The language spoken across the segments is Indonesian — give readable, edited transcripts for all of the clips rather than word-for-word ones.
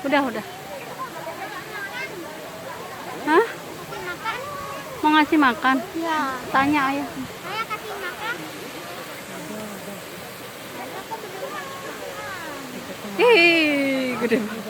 Udah. Hah? Mau ngasih makan? Ya. Tanya ayah. Saya kasih makan. Ih, gede banget.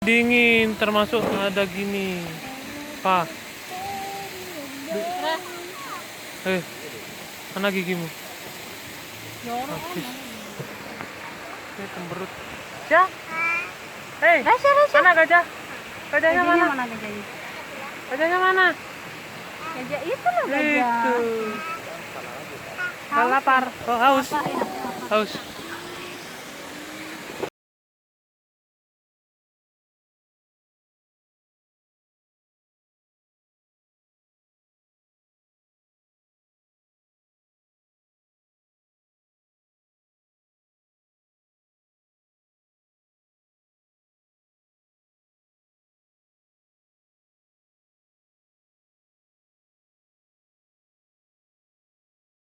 Dingin, termasuk ada gini. Pak. Mana gigimu? Habis. Ini cemberut. Gajah. Hei, mana gajah? Gajahnya mana? Mana gajahnya? Gajahnya mana? Gajah itu loh gajah. Itu. Lapar. Oh, haus. Apa ya? Haus.